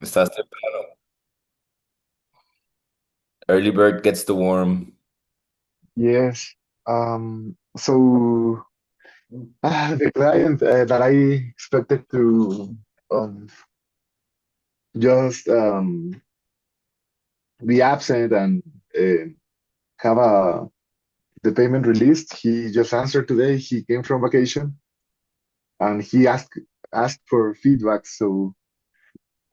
Estás temprano. Early bird gets the worm. Yes. So the client that I expected to um, just be absent and have the payment released, he just answered today. He came from vacation and he asked for feedback. So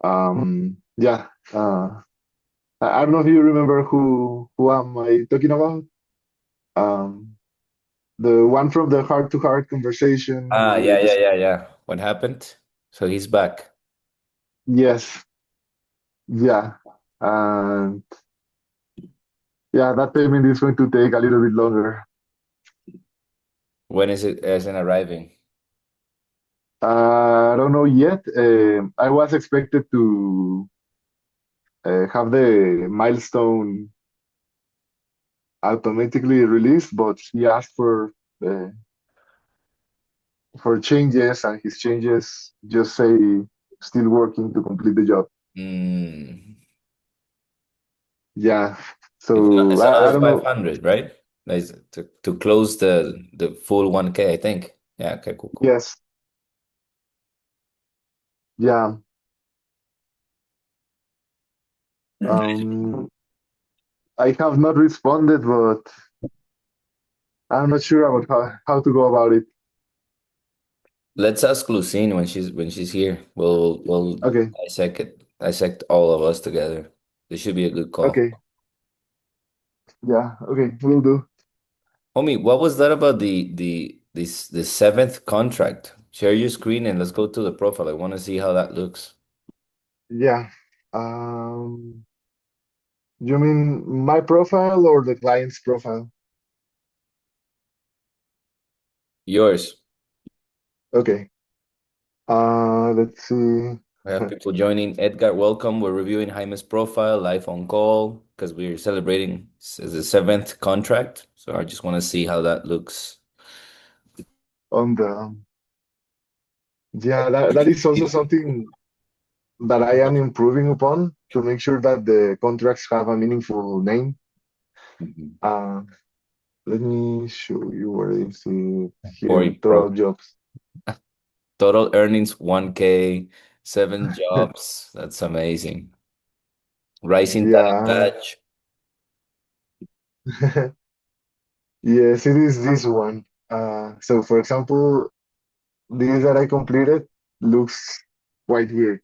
yeah, I don't know if you remember who am I talking about. Um, the one from the heart-to-heart conversation Ah, we were yeah, yeah, just yeah, yeah. What happened? So he's back. yes. Yeah. And yeah, that payment is going to take a little bit longer. When is it isn't arriving? I don't know yet. I was expected to have the milestone automatically released, but he asked uh, for changes, and his changes just say still working to complete the job. Mm. Yeah. It's not, So it's I another don't know. 500, right? Like to close the full 1K, I think. Yeah, okay, cool, cool. Yes. Yeah. Um, I have not responded, but I'm not sure about how to go about it. Let's ask Lucine when she's here. We'll Okay. dissect all of us together. This should be a good call. Okay. Yeah. Okay. Will do. Homie, what was that about the seventh contract? Share your screen and let's go to the profile. I want to see how that looks. Yeah. You mean my profile or the client's profile? Yours. Okay. Let's see. We have people joining. Edgar, welcome. We're reviewing Jaime's profile live on call because we're celebrating the seventh contract. So I just want to see how that looks. On the yeah, that is also something that I am improving upon to make sure that the contracts have a meaningful name. Mhm. Uh, Let me show you where I see here Or in pro total jobs. total earnings 1K, seven jobs. That's amazing. Rising talent Yeah. badge. Yes, it is this one. So for example, this that I completed looks quite weird.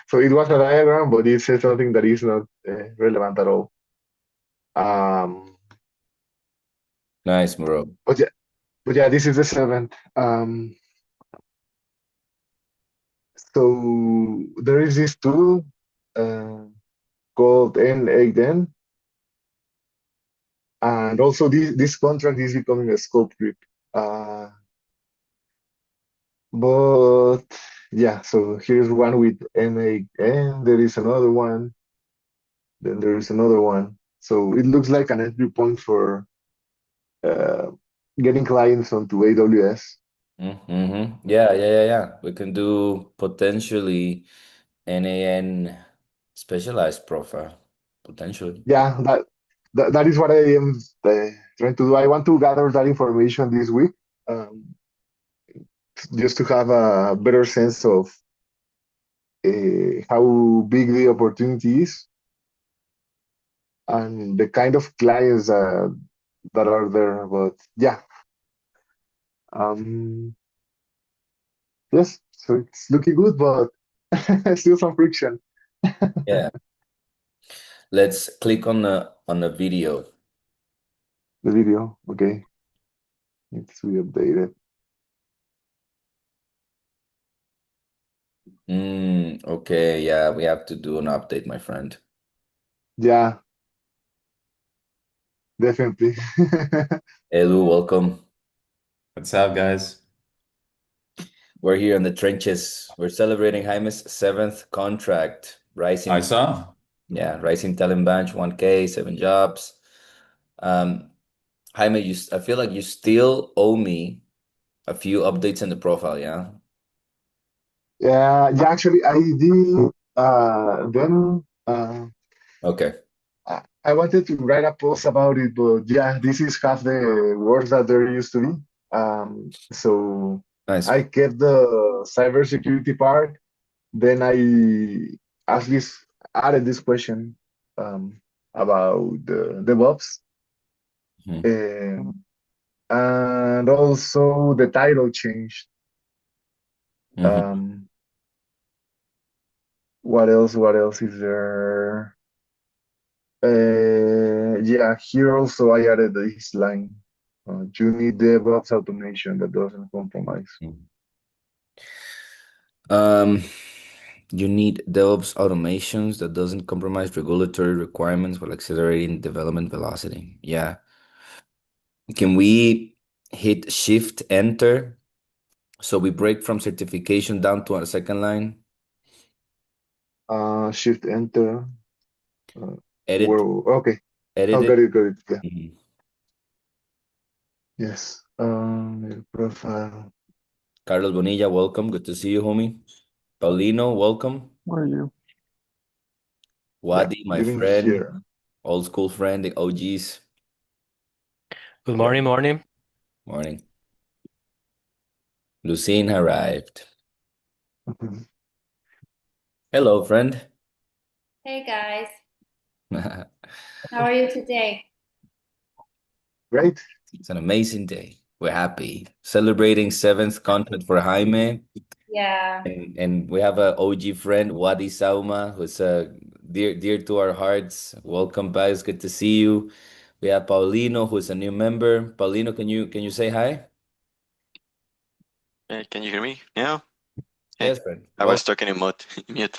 So it was a diagram, but it says something that is not relevant at all. Um, Nice, bro. but yeah, this is the seventh. So there is this tool uh, called N8N, and also this contract is becoming a scope creep. Uh, but yeah, so here's one with N8N. There is another one. Then there is another one. So it looks like an entry point for uh, getting clients onto AWS. Mm-hmm. Yeah, yeah, yeah, yeah. We can do potentially NAN specialized profile. Potentially. Yeah, that is what I am trying to do. I want to gather that information this week, um, just to have a better sense of how big the opportunity is and the kind of clients that are there. But yeah, um, yes, so it's looking good, but still some friction. Yeah. Let's click on the video. The video, okay, needs to be updated. Okay, yeah, we have to do an update, my friend. Yeah, definitely. Elu, welcome. What's up, guys? We're here in the trenches. We're celebrating Jaime's seventh contract. I Rising, saw. yeah, rising talent bench, 1K, seven jobs. Um, Jaime, I feel like you still owe me a few updates in the profile, yeah? Yeah, yeah. Actually, I did. Then Okay, I wanted to write a post about it, but yeah, this is half the work that there used to be. So nice. I kept the cybersecurity part. Then I asked this, added this question about the DevOps, Mhm. um, and also the title changed. Mhm. Um, what else? What else is there? Yeah, here also I added this line. You need DevOps automation that doesn't compromise. Mhm. Um, you need DevOps automations that doesn't compromise regulatory requirements while accelerating development velocity. Yeah. Can we hit Shift Enter so we break from certification down to our second line? Shift enter. Uh, Edit, whoa, okay. edit Oh, it. got it. Yeah, Mhm. yes. Your profile. Carlos Bonilla, welcome. Good to see you, homie. Paulino, welcome. Where are you? Yeah, Wadi, my living friend, here. old school friend, the OGs. Good Yeah. morning, morning. Morning. Lucine arrived. Mhm. Hello, friend. Hey guys, how are you today? Great. It's an amazing day. We're happy. Celebrating seventh contract for Jaime. Yeah, And we have a OG friend, Wadi Sauma, who's dear to our hearts. Welcome back. It's good to see you. We have Paulino, who's a new member. Paulino, can you say hi? Hey, can you hear me? Yeah. Hey, Yes, friend. I was talking in mute. Mute.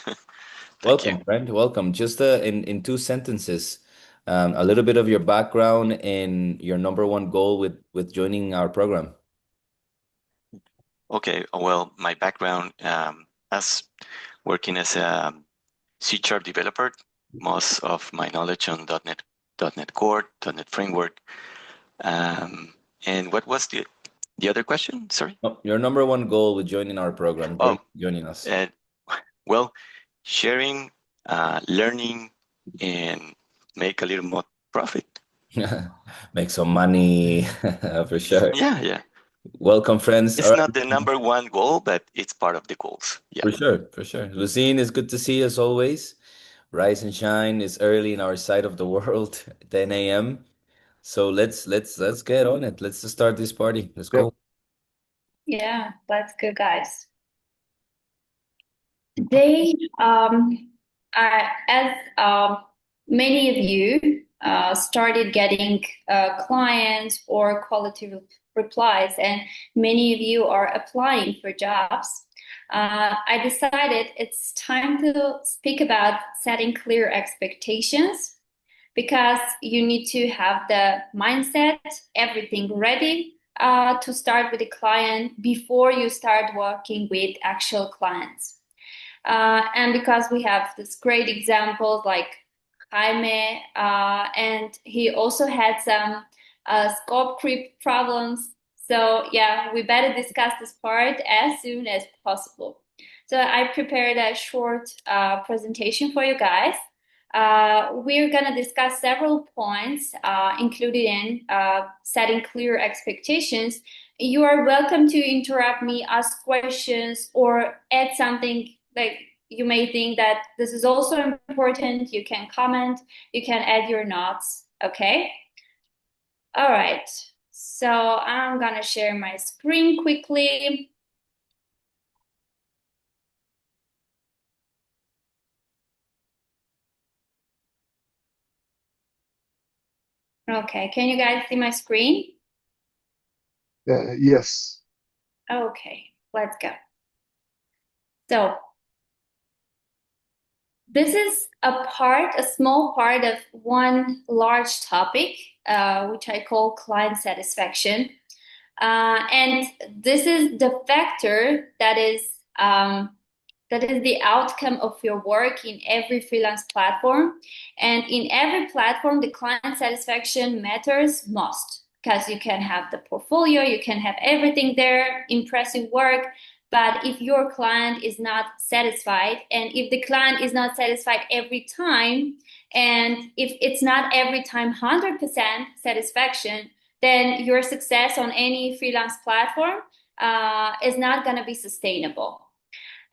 Thank you. Welcome, friend. Welcome. Just in two sentences, a little bit of your background and your number one goal with joining our program. Okay. Well, my background as working as a C# developer, most of my knowledge on .NET Core, .NET Framework. And what was the other question? Sorry. Oh, your number one goal with joining our program, Oh, joining us. uh, well, sharing, learning, and make a little more profit. Make some money for sure. Yeah. Welcome, friends. All It's right. not the number one goal, but it's part of the goals. Yeah. For sure, for sure. Lucine, it's good to see you as always. Rise and shine is early in our side of the world, 10 a.m. So let's get on it. Let's just start this party. Let's Yep. go. yeah, let's go, guys. Today, as many of you started getting clients or quality replies, and many of you are applying for jobs, I decided it's time to speak about setting clear expectations because you need to have the mindset, everything ready to start with a client before you start working with actual clients. And because we have this great examples like Jaime, and he also had some scope creep problems. So yeah, we better discuss this part as soon as possible. So I prepared a short presentation for you guys. We're gonna discuss several points included in setting clear expectations. You are welcome to interrupt me, ask questions, or add something like you may think that this is also important. You can comment, you can add your notes. Okay. All right. So I'm gonna share my screen quickly. Okay, can you guys see my screen? Yes. Okay, let's go. So this is a small part of one large topic, which I call client satisfaction. And this is the factor that is the outcome of your work in every freelance platform. And in every platform, the client satisfaction matters most because you can have the portfolio, you can have everything there, impressive work. But if your client is not satisfied, and if the client is not satisfied every time, and if it's not every time 100% satisfaction, then your success on any freelance platform is not going to be sustainable.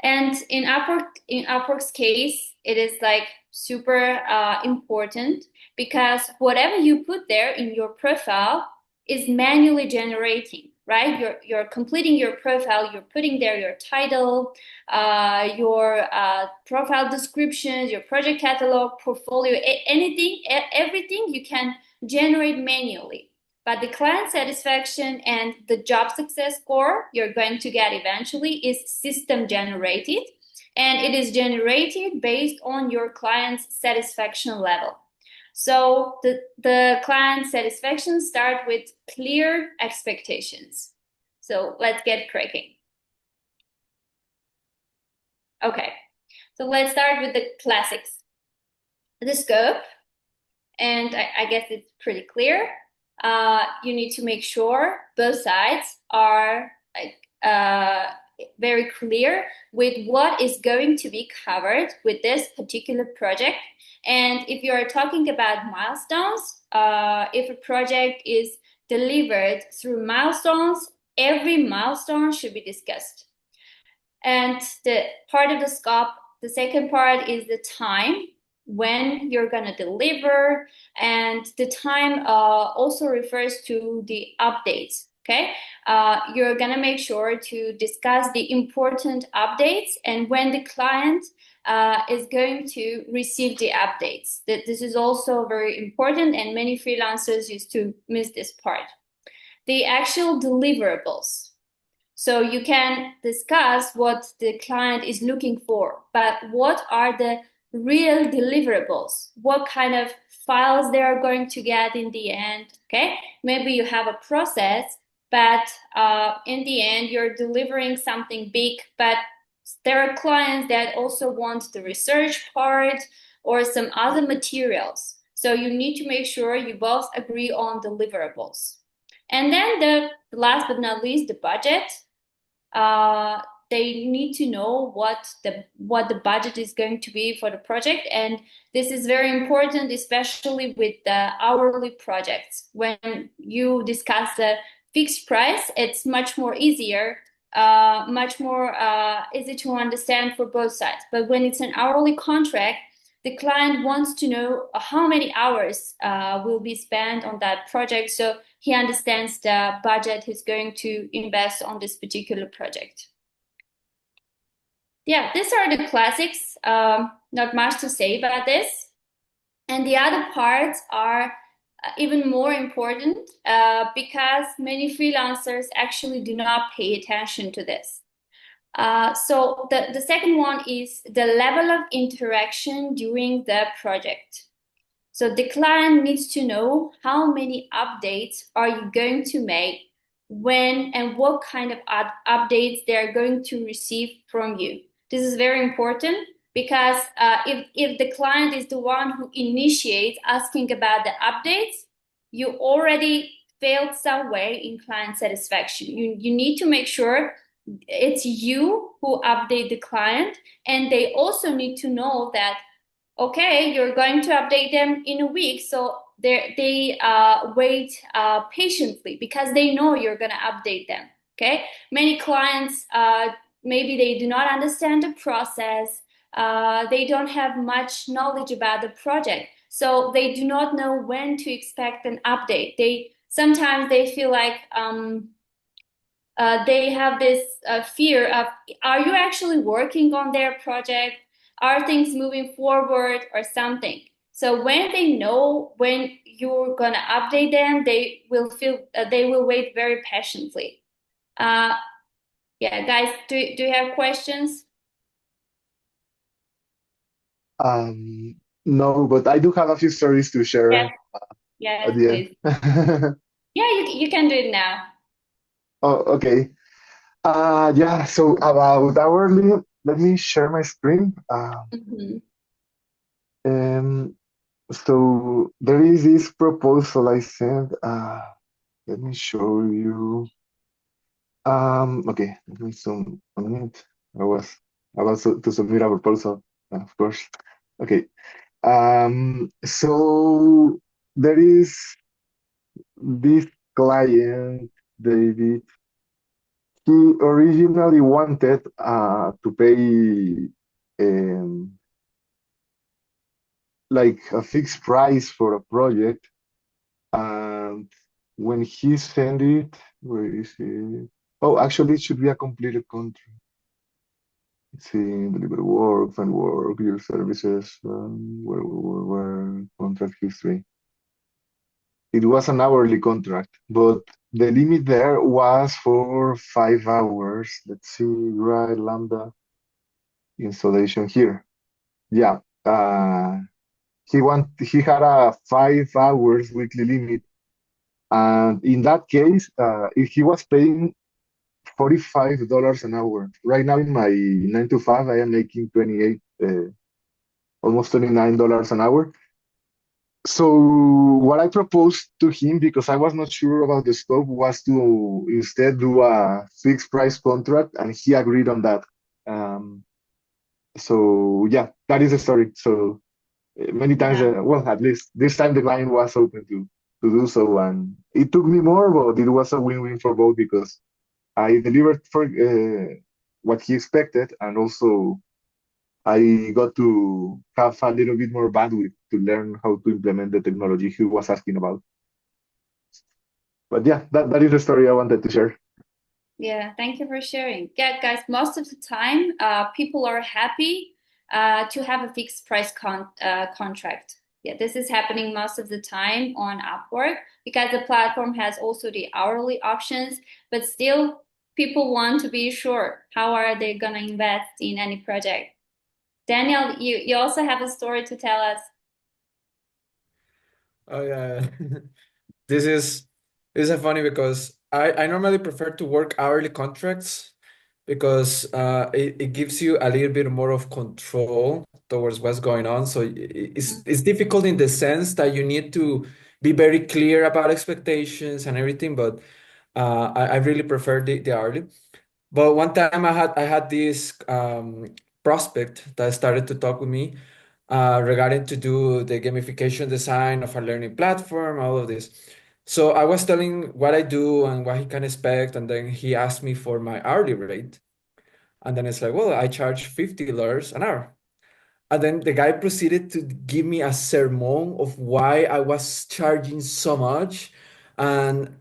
And in Upwork's case, it is like super important, because whatever you put there in your profile is manually generating, right? You're completing your profile, you're putting there your title, your profile descriptions, your project catalog, portfolio, anything, everything you can generate manually. But the client satisfaction and the job success score you're going to get eventually is system generated, and it is generated based on your client's satisfaction level. So the client satisfaction start with clear expectations. So let's get cracking. Okay, so let's start with the classics. The scope, and I guess it's pretty clear. You need to make sure both sides are very clear with what is going to be covered with this particular project. And if you are talking about milestones, if a project is delivered through milestones, every milestone should be discussed. And the part of the scope, the second part is the time when you're going to deliver, and the time also refers to the updates. Okay, you're going to make sure to discuss the important updates and when the client is going to receive the updates. This is also very important, and many freelancers used to miss this part. The actual deliverables. So you can discuss what the client is looking for, but what are the real deliverables? What kind of files they are going to get in the end? Okay, maybe you have a process, but in the end you're delivering something big, but there are clients that also want the research part or some other materials. So you need to make sure you both agree on deliverables. And then the last but not least, the budget. They need to know what the budget is going to be for the project, and this is very important, especially with the hourly projects. When you discuss the fixed price, it's much more easier, much more easy to understand for both sides. But when it's an hourly contract, the client wants to know how many hours will be spent on that project, so he understands the budget he's going to invest on this particular project. Yeah, these are the classics. Not much to say about this. And the other parts are even more important because many freelancers actually do not pay attention to this. So the second one is the level of interaction during the project. So the client needs to know how many updates are you going to make, when, and what kind of updates they're going to receive from you. This is very important because if the client is the one who initiates asking about the updates, you already failed somewhere in client satisfaction. You need to make sure it's you who update the client, and they also need to know that, okay, you're going to update them in a week, so they wait patiently because they know you're going to update them. Okay, many clients maybe they do not understand the process, they don't have much knowledge about the project, so they do not know when to expect an update. Sometimes they feel like they have this fear of, are you actually working on their project? Are things moving forward or something? So when they know when you're gonna update them, they will wait very patiently. Yeah, guys, do you have questions? No, but I do have a few stories to Yes, share yes, at the please. end. Yeah, you can do it now. Oh, okay. Yeah, so about hourly, let me share my screen. Mhm. Um, so there is this proposal I sent. Let me show you. Okay, let me zoom. on it. I was about to submit a proposal, of course. Okay. So there is this client, David. He originally wanted to pay like a fixed price for a project, and when he sent it, where is it? Oh, actually, it should be a completed contract. Let's see, deliver work, find work, your services, where contract history. It was an hourly contract, but the limit there was for 5 hours. Let's see, right, Lambda installation here. Yeah, he had a 5 hours weekly limit, and in that case, if he was paying $45 an hour. Right now in my 9 to 5, I am making 28, almost $29 an hour. So what I proposed to him, because I was not sure about the scope, was to instead do a fixed price contract, and he agreed on that. So yeah, that is the story. So many times, Yeah. well, at least this time the client was open to do so, and it took me more, but it was a win-win for both because I delivered for what he expected, and also I got to have a little bit more bandwidth to learn how to implement the technology he was asking about. But yeah, that is the story I wanted to share. Yeah, thank you for sharing. Yeah, guys, most of the time, people are happy to have a fixed price contract. Yeah, this is happening most of the time on Upwork because the platform has also the hourly options, but still people want to be sure how are they gonna invest in any project. Daniel, you also have a story to tell us. Oh yeah. This is a funny because I normally prefer to work hourly contracts because it gives you a little bit more of control towards what's going on. So it's difficult in the sense that you need to be very clear about expectations and everything, but I really prefer the hourly. But one time I had this prospect that started to talk with me regarding to do the gamification design of a learning platform, all of this. So I was telling what I do and what he can expect, and then he asked me for my hourly rate. And then it's like, well, I charge $50 an hour. And then the guy proceeded to give me a sermon of why I was charging so much. And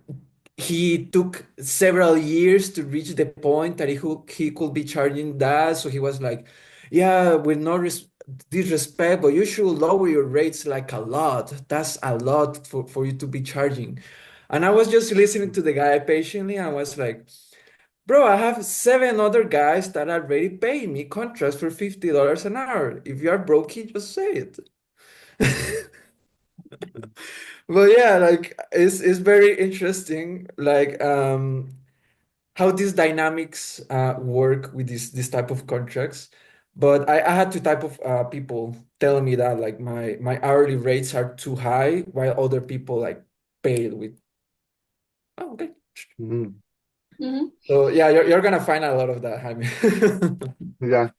he took several years to reach the point that he could be charging that. So he was like, yeah, with no disrespect, but you should lower your rates like a lot. That's a lot for you to be charging. And I was just listening to the guy patiently and I was like, bro, I have seven other guys that are already paying me contracts for $50 an hour. If you are broke, just say it. But yeah, like it's very interesting, like how these dynamics work with this type of contracts. But I had two type of people telling me that like my hourly rates are too high, while other people like pay it with, oh, okay. Mhm. Mhm. So yeah, you're gonna find a lot of that, Jaime. Yeah.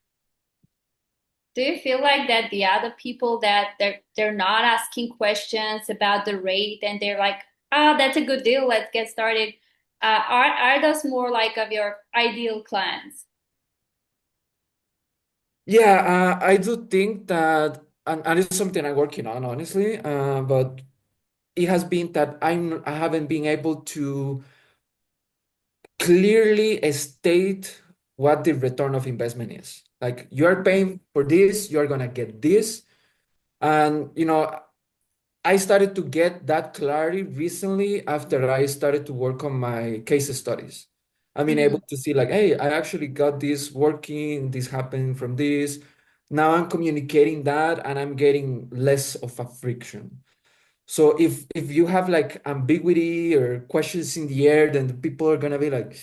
Do you feel like that the other people that they're not asking questions about the rate and they're like, ah, that's a good deal, let's get started. Are those more like of your ideal clients? Yeah, I do think that, and it's something I'm working on, honestly. But it has been that I haven't been able to clearly state what the return of investment is. Like you are paying for this, you are gonna get this, and I started to get that clarity recently after I started to work on my case studies. I mean, Mm-hmm. able to see like, hey, I actually got this working, this happening from this. Now I'm communicating that and I'm getting less of a friction. So if you have like ambiguity or questions in the air, then the people are gonna be like,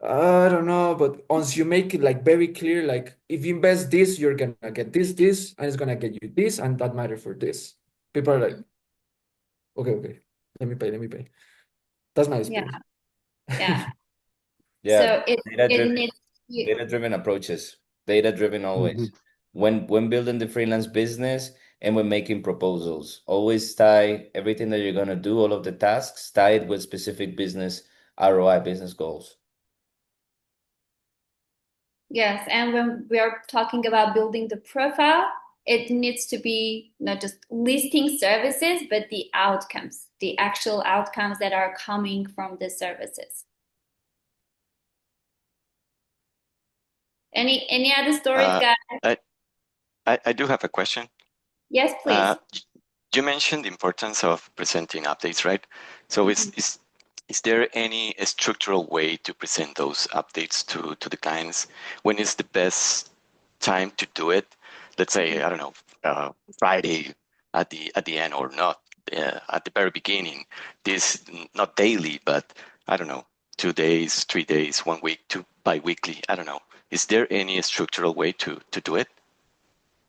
I don't know. But once you make it like very clear, like if you invest this, you're gonna get this, and it's gonna get you this, and that matter for this. People are like, okay, okay, let me pay. That's my Yeah, experience. yeah. Yeah, So it data it driven. needs You, Data-driven approaches, data-driven always. Mhm. When building the freelance business and when making proposals, always tie everything that you're gonna do, all of the tasks, tie it with specific business ROI, business goals. yes, and when we are talking about building the profile, it needs to be not just listing services, but the outcomes, the actual outcomes that are coming from the services. Any other stories, Uh, guys? I, I do have a question. Yes, please. You mentioned the importance of presenting updates, right? So Mhm. is there any structural way to present those updates to the clients? When is the best time to do it? Let's say, I don't know, Friday at the end or not at the very beginning. This not daily, but I don't know, 2 days, 3 days, 1 week, two bi-weekly. I don't know. Is there any structural way to do it?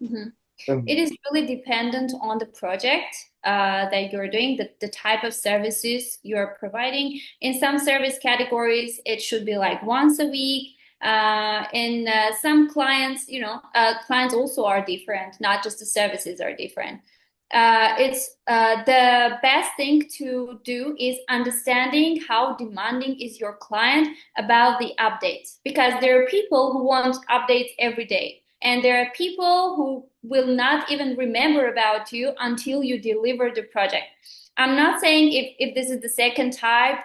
Mhm. It Um, is really dependent on the project that you're doing, the type of services you're providing. In some service categories, it should be like once a week. In some clients, clients also are different, not just the services are different. It's the best thing to do is understanding how demanding is your client about the updates, because there are people who want updates every day. And there are people who will not even remember about you until you deliver the project. I'm not saying if this is the second type,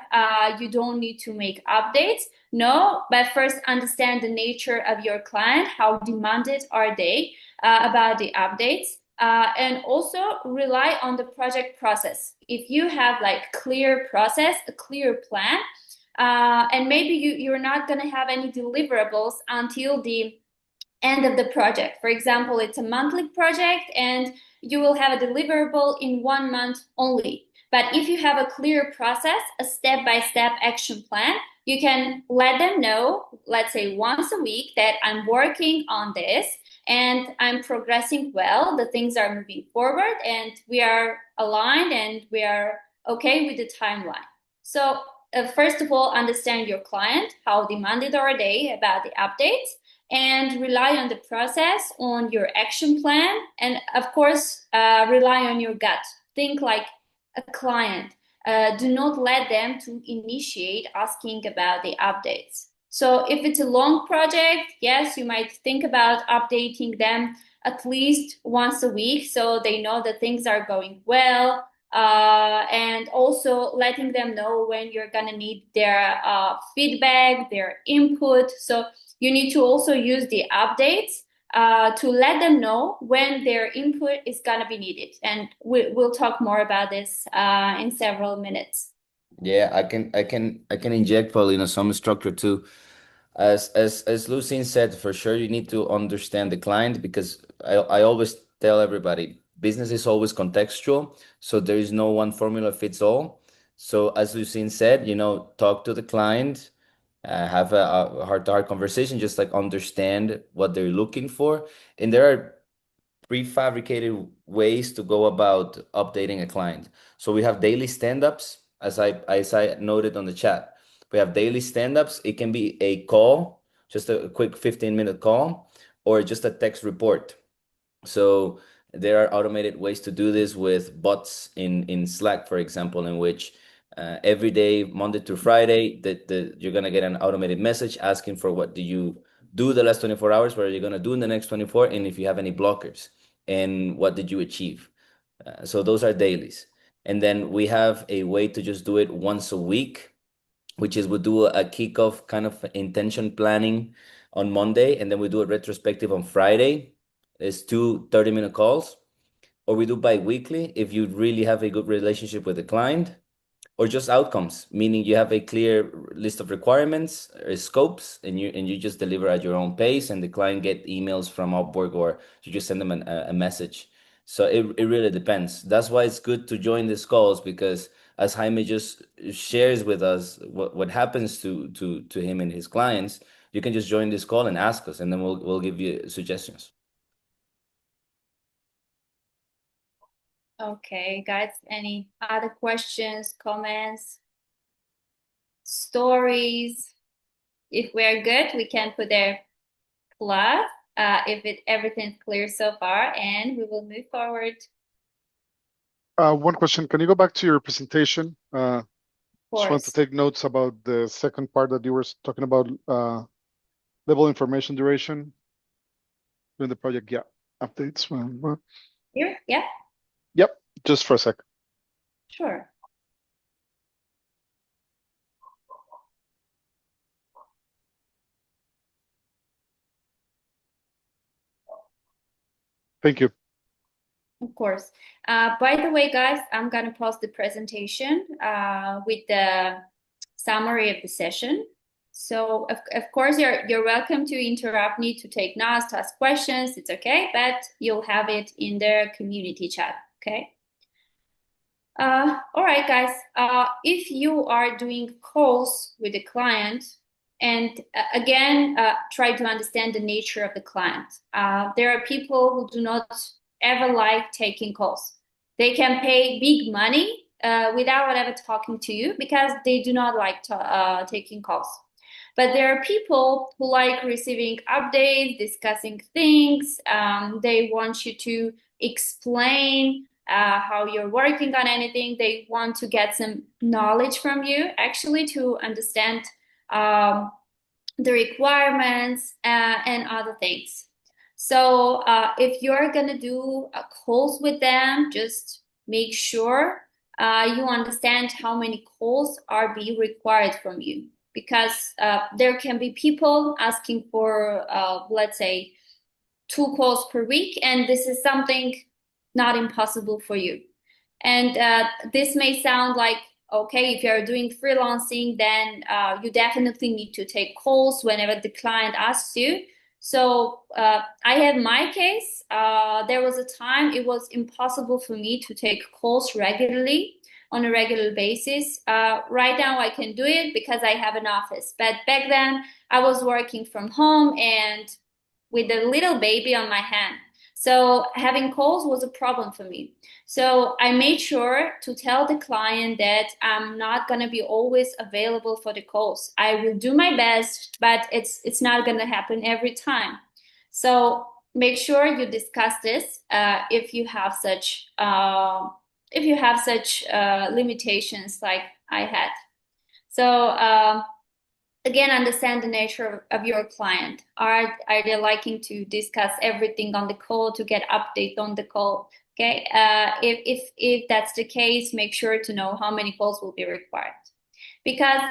you don't need to make updates. No, but first understand the nature of your client. How demanded are they about the updates? And also rely on the project process. If you have like clear process, a clear plan, and maybe you're not going to have any deliverables until the end of the project. For example, it's a monthly project and you will have a deliverable in 1 month only. But if you have a clear process, a step-by-step action plan, you can let them know, let's say once a week, that I'm working on this and I'm progressing well. The things are moving forward and we are aligned and we are okay with the timeline. So, first of all, understand your client. How demanded are they about the updates? And rely on the process, on your action plan, and of course, rely on your gut. Think like a client. Do not let them to initiate asking about the updates. So if it's a long project, yes, you might think about updating them at least once a week so they know that things are going well. And also letting them know when you're gonna need their feedback, their input. So you need to also use the updates to let them know when their input is going to be needed. And we'll talk more about this in several minutes. Yeah, I can inject probably some structure too. As Lucine said, for sure you need to understand the client because I always tell everybody business is always contextual, so there is no one formula fits all. So as Lucine said, talk to the client, have a heart-to-heart conversation, just like understand what they're looking for. And there are prefabricated ways to go about updating a client. So we have daily stand-ups, as I noted on the chat. We have daily stand-ups. It can be a call, just a quick 15-minute call, or just a text report. So there are automated ways to do this with bots in Slack, for example, in which every day, Monday to Friday, you're gonna get an automated message asking for what do you do the last 24 hours, what are you gonna do in the next 24, and if you have any blockers, and what did you achieve. So those are dailies. And then we have a way to just do it once a week, which is we do a kickoff kind of intention planning on Monday, and then we do a retrospective on Friday. It's two 30-minute calls, or we do bi-weekly if you really have a good relationship with the client, or just outcomes, meaning you have a clear list of requirements or scopes, and you just deliver at your own pace, and the client get emails from Upwork, or you just send them a message. So it really depends. That's why it's good to join these calls, because as Jaime just shares with us what happens to him and his clients, you can just join this call and ask us, and then we'll give you suggestions. Okay, guys, any other questions, comments, stories? If we're good, we can put a plus if everything's clear so far, and we will move forward. One question. Can you go back to your presentation? Of Just want to course. take notes about the second part that you were talking about, level information duration during the project. Yeah, updates. Here, yeah, Yep, just for a sec. sure. Thank you. Of course. By the way, guys, I'm gonna post the presentation with the summary of the session. So of course you're welcome to interrupt me, to take notes, to ask questions. It's okay, but you'll have it in the community chat. Okay. All right, guys. If you are doing calls with the client, and again, try to understand the nature of the client. There are people who do not ever like taking calls. They can pay big money without ever talking to you because they do not like taking calls. But there are people who like receiving updates, discussing things. They want you to explain how you're working on anything. They want to get some knowledge from you, actually, to understand the requirements and other things. So if you're gonna do calls with them, just make sure you understand how many calls are being required from you, because there can be people asking for, let's say, 2 calls per week, and this is something not impossible for you. And this may sound like, okay, if you're doing freelancing, then you definitely need to take calls whenever the client asks you. So I have my case. There was a time it was impossible for me to take calls regularly on a regular basis. Right now I can do it because I have an office. But back then I was working from home and with a little baby on my hand. So having calls was a problem for me. So I made sure to tell the client that I'm not going to be always available for the calls. I will do my best, but it's not going to happen every time. So make sure you discuss this if you have such limitations like I had. So again, understand the nature of your client. Are they liking to discuss everything on the call, to get update on the call? Okay. If that's the case, make sure to know how many calls will be required, because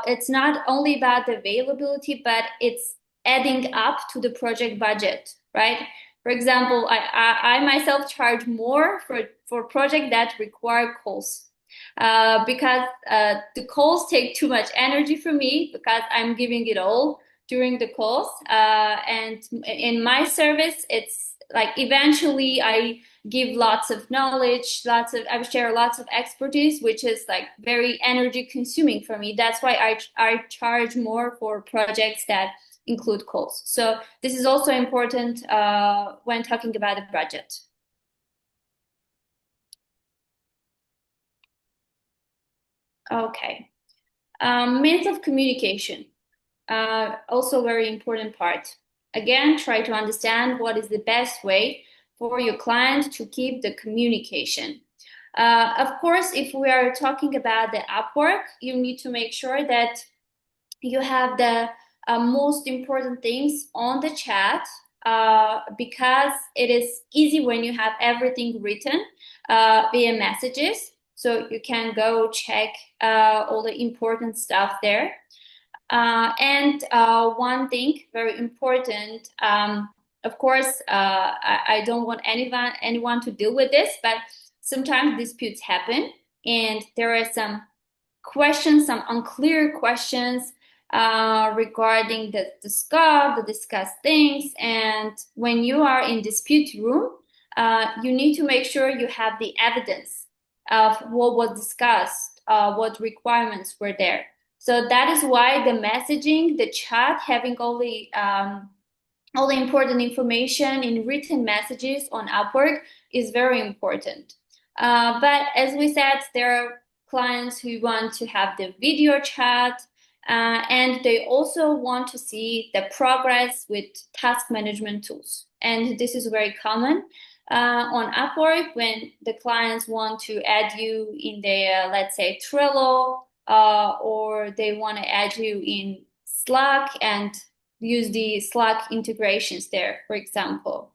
it's not only about the availability, but it's adding up to the project budget, right? For example, I myself charge more for projects that require calls because the calls take too much energy from me because I'm giving it all during the calls. And in my service, it's like eventually I give lots of knowledge, I share lots of expertise, which is like very energy consuming for me. That's why I charge more for projects that include calls. So this is also important when talking about the budget. Okay. Means of communication, also very important part. Again, try to understand what is the best way for your client to keep the communication. Of course, if we are talking about the Upwork, you need to make sure that you have the most important things on the chat because it is easy when you have everything written via messages. So you can go check all the important stuff there. And one thing very important, of course, I don't want anyone to deal with this, but sometimes disputes happen, and there are some questions, some unclear questions regarding the scope, the discussed things. And when you are in dispute room, you need to make sure you have the evidence of what was discussed, what requirements were there. So that is why the messaging, the chat, having all the important information in written messages on Upwork is very important. But as we said, there are clients who want to have the video chat, And they also want to see the progress with task management tools. And this is very common on Upwork when the clients want to add you in their, let's say, Trello, or they want to add you in Slack and use the Slack integrations there, for example.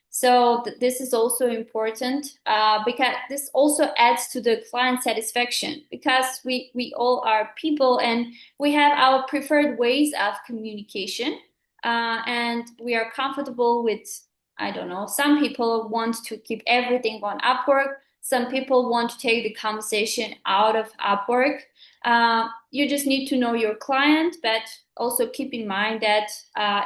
So this is also important because this also adds to the client satisfaction, because we all are people and we have our preferred ways of communication, and we are comfortable with, I don't know, some people want to keep everything on Upwork. Some people want to take the conversation out of Upwork. You just need to know your client, but also keep in mind that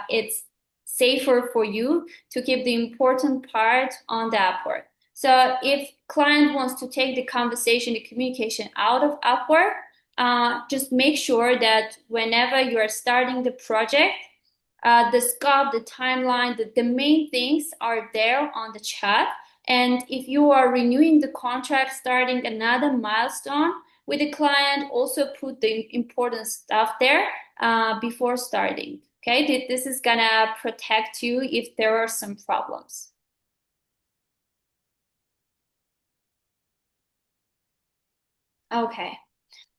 it's safer for you to keep the important part on the Upwork. So if client wants to take the conversation, the communication out of Upwork, just make sure that whenever you are starting the project, the scope, the timeline, the main things are there on the chat. And if you are renewing the contract, starting another milestone with the client, also put the important stuff there before starting. Okay, this is gonna protect you if there are some problems. Okay,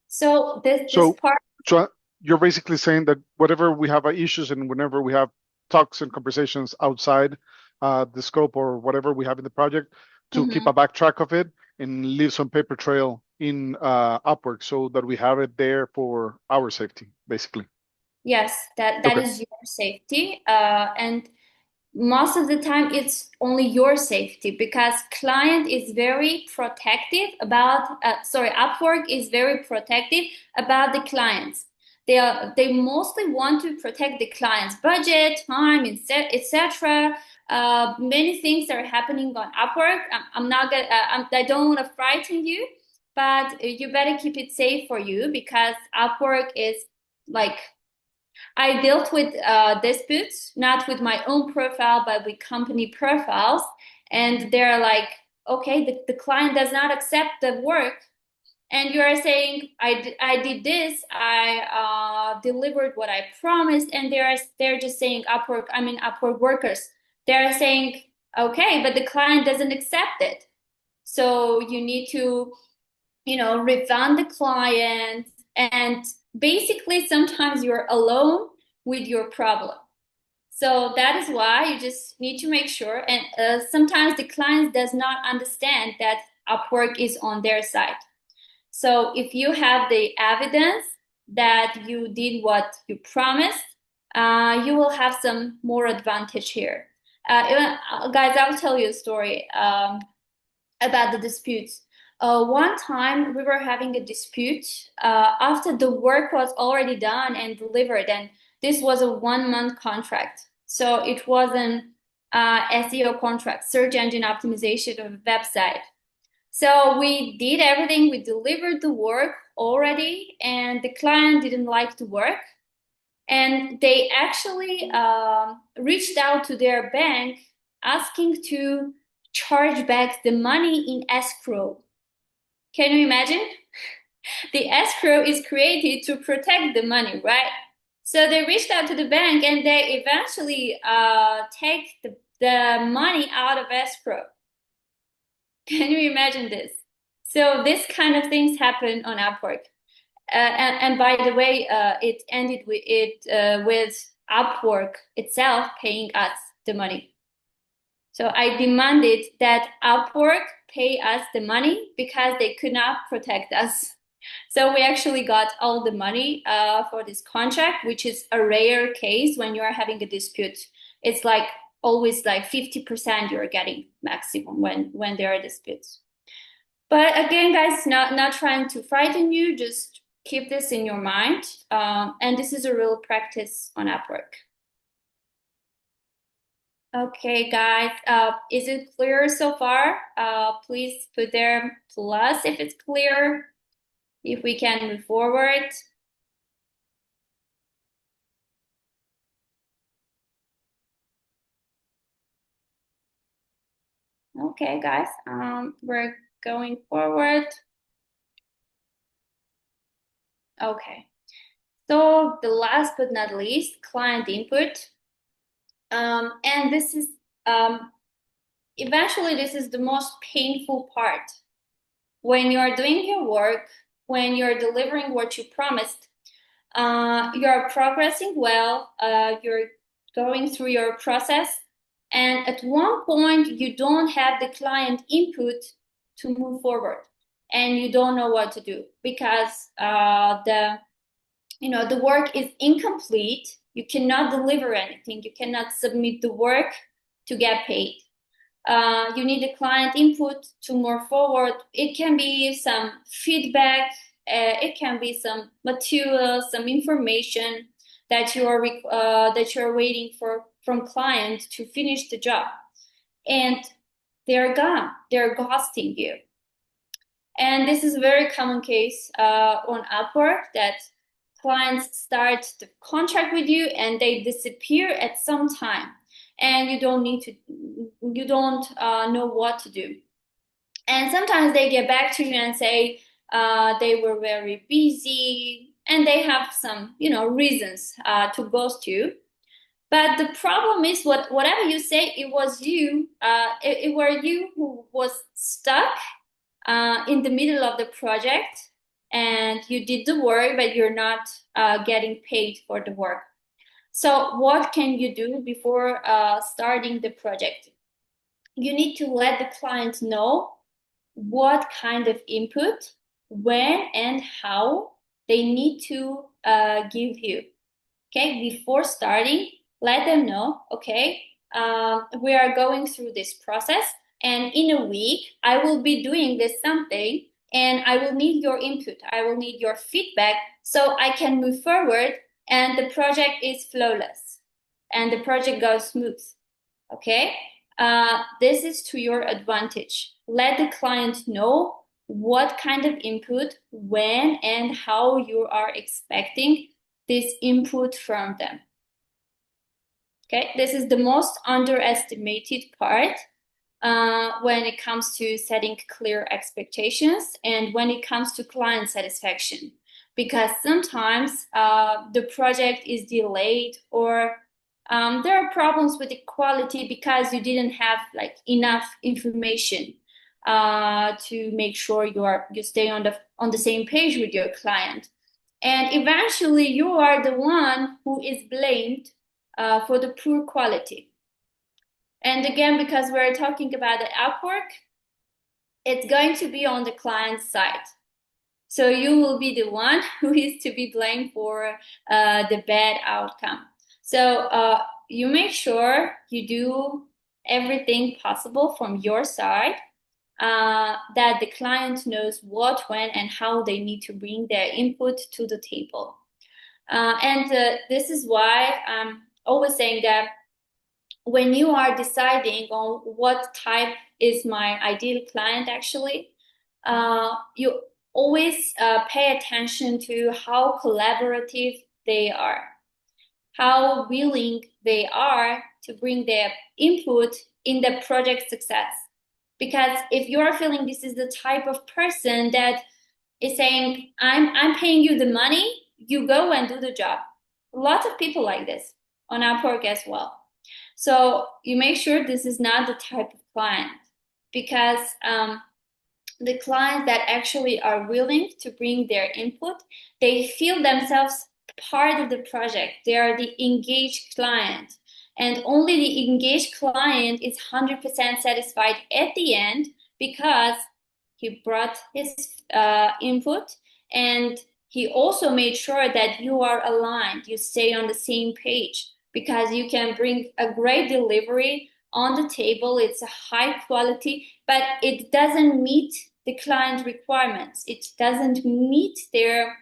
so this So, part. so you're basically saying that whatever we have issues and whenever we have talks and conversations outside the scope or whatever we have in the project, to keep a backtrack of it and leave some paper trail in Upwork so that we have it there for our safety, basically. Yes, that Okay. is your safety, and most of the time it's only your safety, because client is very protective about Upwork is very protective about the clients. They mostly want to protect the client's budget, time, etc. Many things are happening on Upwork. I'm not gonna I don't want to frighten you, but you better keep it safe for you, because Upwork is like, I dealt with disputes, not with my own profile, but with company profiles. And they're like, okay, the client does not accept the work. And you are saying, I did this, I delivered what I promised. And they're just saying Upwork workers. They're saying, okay, but the client doesn't accept it. So you need to, refund the client. And basically, sometimes you're alone with your problem. So that is why you just need to make sure. And sometimes the client does not understand that Upwork is on their side. So if you have the evidence that you did what you promised, you will have some more advantage here. Guys, I'll tell you a story about the disputes. One time we were having a dispute after the work was already done and delivered, and this was a 1 month contract. So it was an SEO contract, search engine optimization of a website. So we did everything, we delivered the work already, and the client didn't like the work. And they actually reached out to their bank asking to charge back the money in escrow. Can you imagine? The escrow is created to protect the money, right? So they reached out to the bank and they eventually take the money out of escrow. Can you imagine this? So this kind of things happen on Upwork. And by the way, it ended with Upwork itself paying us the money. So I demanded that Upwork pay us the money because they could not protect us. So we actually got all the money for this contract, which is a rare case when you are having a dispute. It's like always like 50% you're getting maximum when there are disputes. But again, guys, not trying to frighten you, just keep this in your mind. And this is a real practice on Upwork. Okay, guys, is it clear so far? Please put there plus if it's clear, if we can move forward. Okay, guys, we're going forward. Okay. So the last but not least, client input. And this is eventually this is the most painful part. When you're doing your work, when you're delivering what you promised, you're progressing well, you're going through your process, and at one point you don't have the client input to move forward, and you don't know what to do because the work is incomplete. You cannot deliver anything. You cannot submit the work to get paid. You need the client input to move forward. It can be some feedback, it can be some material, some information that you're waiting for from client to finish the job, and they're gone. They're ghosting you, and this is a very common case on Upwork that clients start the contract with you and they disappear at some time, and you don't know what to do. And sometimes they get back to you and say they were very busy, and they have some reasons to ghost you. But the problem is, whatever you say, it was you. It were you who was stuck in the middle of the project, and you did the work, but you're not getting paid for the work. So what can you do before starting the project? You need to let the client know what kind of input, when, and how they need to give you. Okay, before starting, let them know, okay, we are going through this process, and in a week, I will be doing this something, and I will need your input. I will need your feedback so I can move forward, and the project is flawless, and the project goes smooth. Okay, this is to your advantage. Let the client know what kind of input, when, and how you are expecting this input from them. Okay, this is the most underestimated part when it comes to setting clear expectations and when it comes to client satisfaction, because sometimes the project is delayed, or there are problems with the quality because you didn't have enough information to make sure you stay on the same page with your client, and eventually you are the one who is blamed for the poor quality. And again, because we're talking about the Upwork, it's going to be on the client side. So you will be the one who is to be blamed for the bad outcome. So you make sure you do everything possible from your side, that the client knows what, when, and how they need to bring their input to the table. And this is why I'm always saying that when you are deciding on what type is my ideal client, actually, you always pay attention to how collaborative they are, how willing they are to bring their input in the project success. Because if you are feeling this is the type of person that is saying, I'm paying you the money, you go and do the job. Lots of people like this on Upwork as well. So you make sure this is not the type of client, because the clients that actually are willing to bring their input, they feel themselves part of the project. They are the engaged client. And only the engaged client is 100% satisfied at the end, because he brought his input, and he also made sure that you are aligned, you stay on the same page, because you can bring a great delivery on the table. It's a high quality, but it doesn't meet the client requirements. It doesn't meet their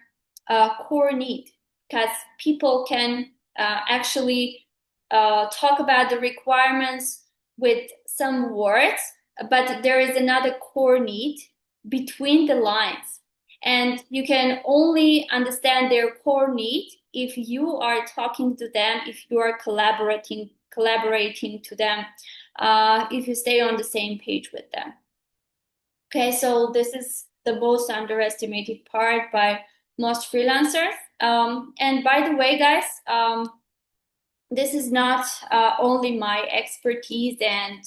core need, because people can actually talk about the requirements with some words, but there is another core need between the lines. And you can only understand their core need if you are talking to them, if you are collaborating to them, if you stay on the same page with them. Okay, so this is the most underestimated part by most freelancers. And by the way, guys, this is not only my expertise and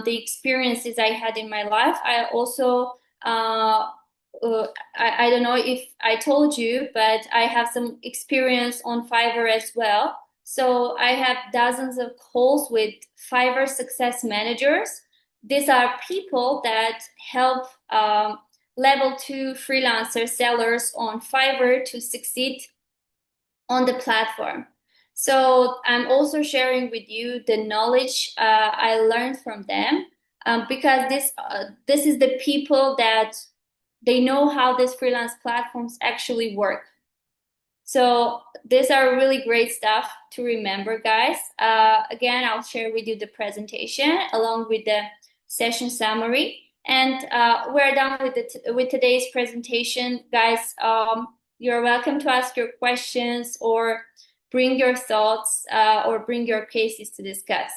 the experiences I had in my life. I also, I don't know if I told you, but I have some experience on Fiverr as well. So I have dozens of calls with Fiverr success managers. These are people that help level 2 freelancer sellers on Fiverr to succeed on the platform. So I'm also sharing with you the knowledge I learned from them, because this is the people that they know how these freelance platforms actually work. So these are really great stuff to remember, guys. Again, I'll share with you the presentation along with the session summary. And we're done with today's presentation, guys. You're welcome to ask your questions or bring your thoughts or bring your cases to discuss.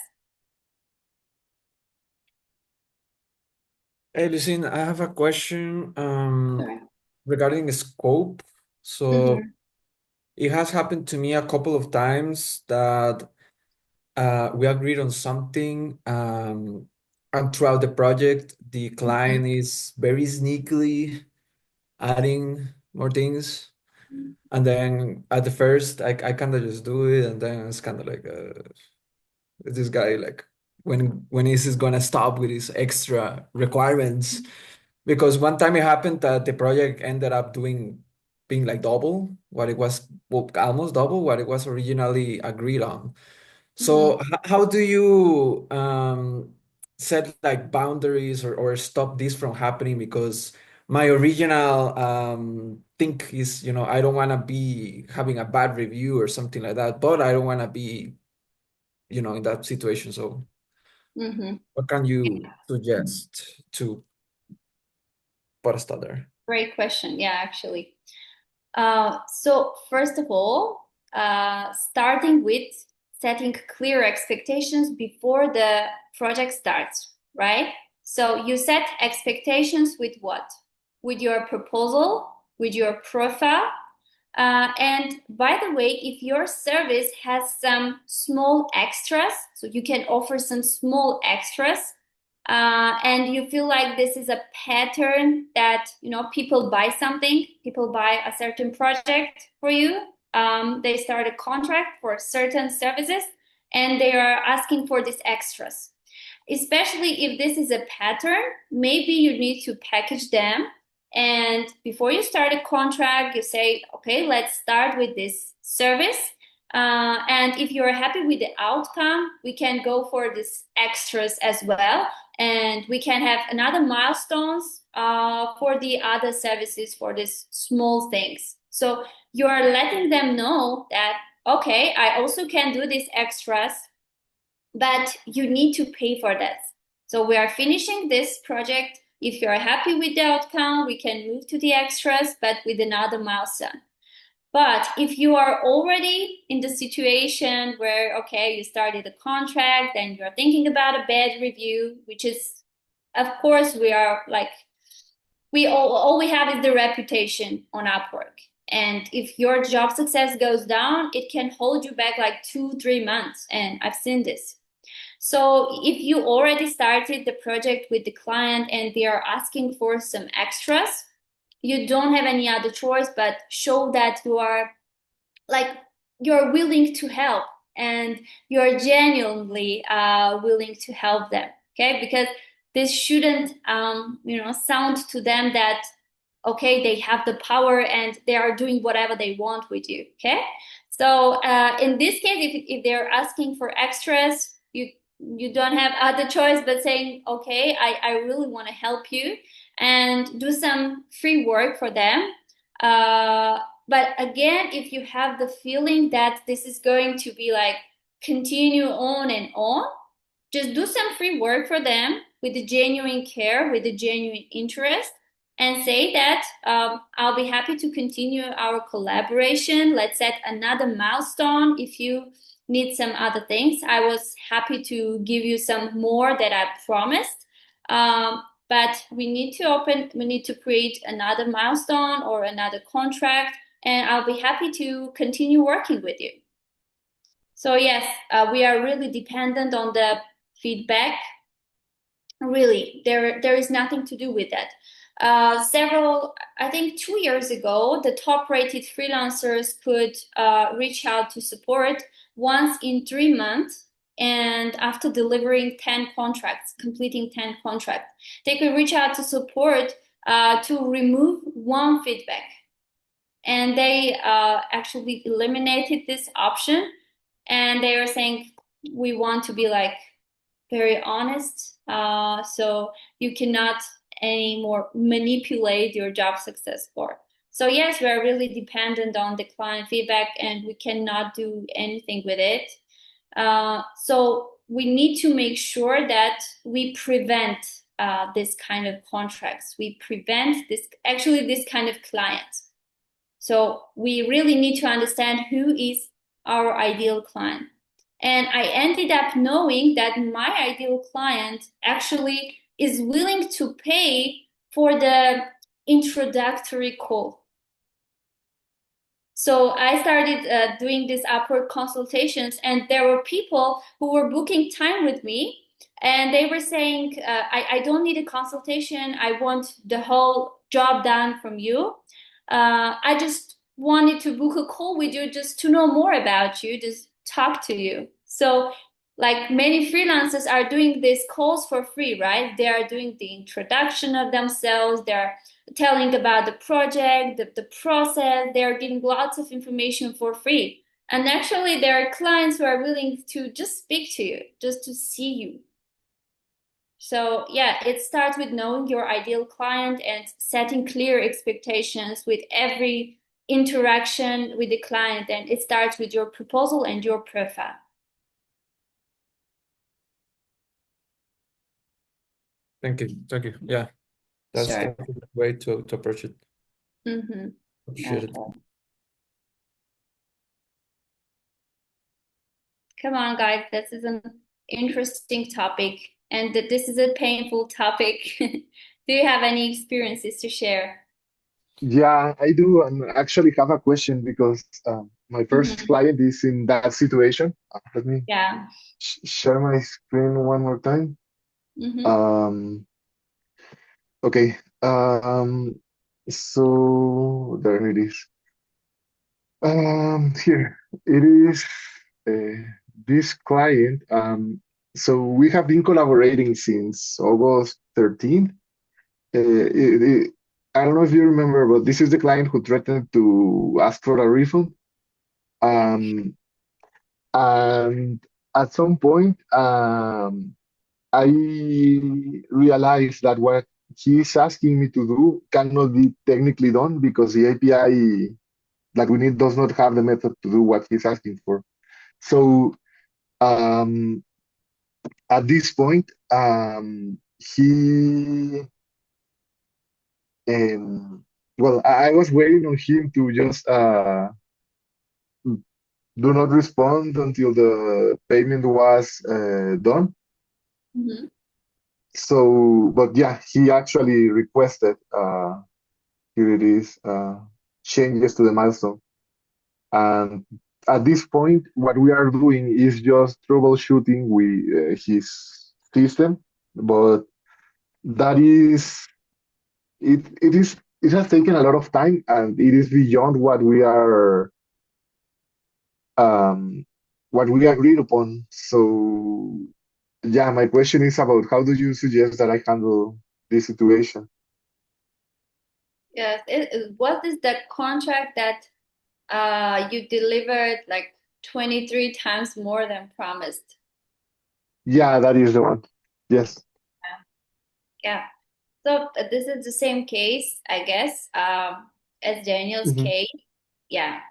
Hey, listen, I have a question Sure. regarding the scope. So it has happened to me a couple of times that we agreed on something, and throughout the project, the client is very sneakily adding more things. And then at the first, I kind of just do it, and then it's kind of like, this guy, like, when is he gonna stop with his extra requirements? Because one time it happened that the project ended up being like double what it was, well, almost double what it was originally agreed on. So how do you set like boundaries or stop this from happening? Because my original thing is, I don't want to be having a bad review or something like that, but I don't want to be, in that situation. So what can you suggest to put a stop there? Great question. Yeah, actually. So first of all, starting with setting clear expectations before the project starts, right? So you set expectations with what? With your proposal, with your profile. And by the way, if your service has some small extras, so you can offer some small extras, and you feel like this is a pattern that people buy something, people buy a certain project for you, they start a contract for certain services, and they are asking for these extras. Especially if this is a pattern, maybe you need to package them. And before you start a contract, you say, okay, let's start with this service. And if you're happy with the outcome, we can go for these extras as well. And we can have another milestones for the other services for these small things. So you're letting them know that, okay, I also can do these extras, but you need to pay for that. So we are finishing this project. If you're happy with the outcome, we can move to the extras, but with another milestone. But if you are already in the situation where, okay, you started a contract and you're thinking about a bad review, which is, of course, we are like, all we have is the reputation on Upwork. And if your job success goes down, it can hold you back like 2-3 months. And I've seen this. So if you already started the project with the client and they are asking for some extras, you don't have any other choice but show that you're willing to help and you're genuinely willing to help them. Okay, because this shouldn't sound to them that okay, they have the power and they are doing whatever they want with you. Okay, so in this case, if they're asking for extras, you don't have other choice but saying, okay, I really want to help you and do some free work for them. But again, if you have the feeling that this is going to be like continue on and on, just do some free work for them with the genuine care, with the genuine interest, and say that I'll be happy to continue our collaboration. Let's set another milestone if you need some other things. I was happy to give you some more that I promised. but we need to create another milestone or another contract, and I'll be happy to continue working with you. So yes, we are really dependent on the feedback. Really, there is nothing to do with that. I think 2 years ago, the top-rated freelancers could reach out to support once in 3 months, and after delivering 10 contracts, completing 10 contracts, they could reach out to support to remove one feedback. And they actually eliminated this option, and they were saying, we want to be like very honest. So you cannot anymore manipulate your job success score. So yes, we are really dependent on the client feedback, and we cannot do anything with it. So we need to make sure that we prevent this kind of contracts. We prevent this kind of clients. So we really need to understand who is our ideal client. And I ended up knowing that my ideal client actually is willing to pay for the introductory call. So I started doing these Upwork consultations, and there were people who were booking time with me, and they were saying, I don't need a consultation. I want the whole job done from you. I just wanted to book a call with you just to know more about you, just talk to you. So like many freelancers are doing these calls for free, right? They are doing the introduction of themselves. They're telling about the project, the process. They're giving lots of information for free. And actually, there are clients who are willing to just speak to you, just to see you. So yeah, it starts with knowing your ideal client and setting clear expectations with every interaction with the client. And it starts with your proposal and your profile. Thank you. Thank you. Yeah, that's Sure. definitely the way to approach it. Mm-hmm. Appreciate it. Okay. Come on, guys. This is an interesting topic, and this is a painful topic. Do you have any experiences to share? Yeah, I do, and actually have a question because my first Mm-hmm. client is in that situation. Let me Yeah. share my screen one more time. Mm-hmm. Um, okay. So there it is. Here it is. This client. So we have been collaborating since August 13th. I don't know if you remember, but this is the client who threatened to ask for a refund. Yeah. Um, and at some point, I realized that what he's asking me to do cannot be technically done because the API that we need does not have the method to do what he's asking for. So um, at this point, he well, I was waiting on him to just do not respond until the payment was done. Mm-hmm. So, but yeah, he actually requested, here it is, changes to the milestone. And at this point, what we are doing is just troubleshooting with his system, but that is it has taken a lot of time and it is beyond um, what we agreed upon. So yeah, my question is about how do you suggest that I handle this situation? Yes. What is the contract that you delivered like 23 times more than promised? Yeah, that is the one. Yes. Yeah. So this is the same case, I guess, as Daniel's Mhm. case. Yeah.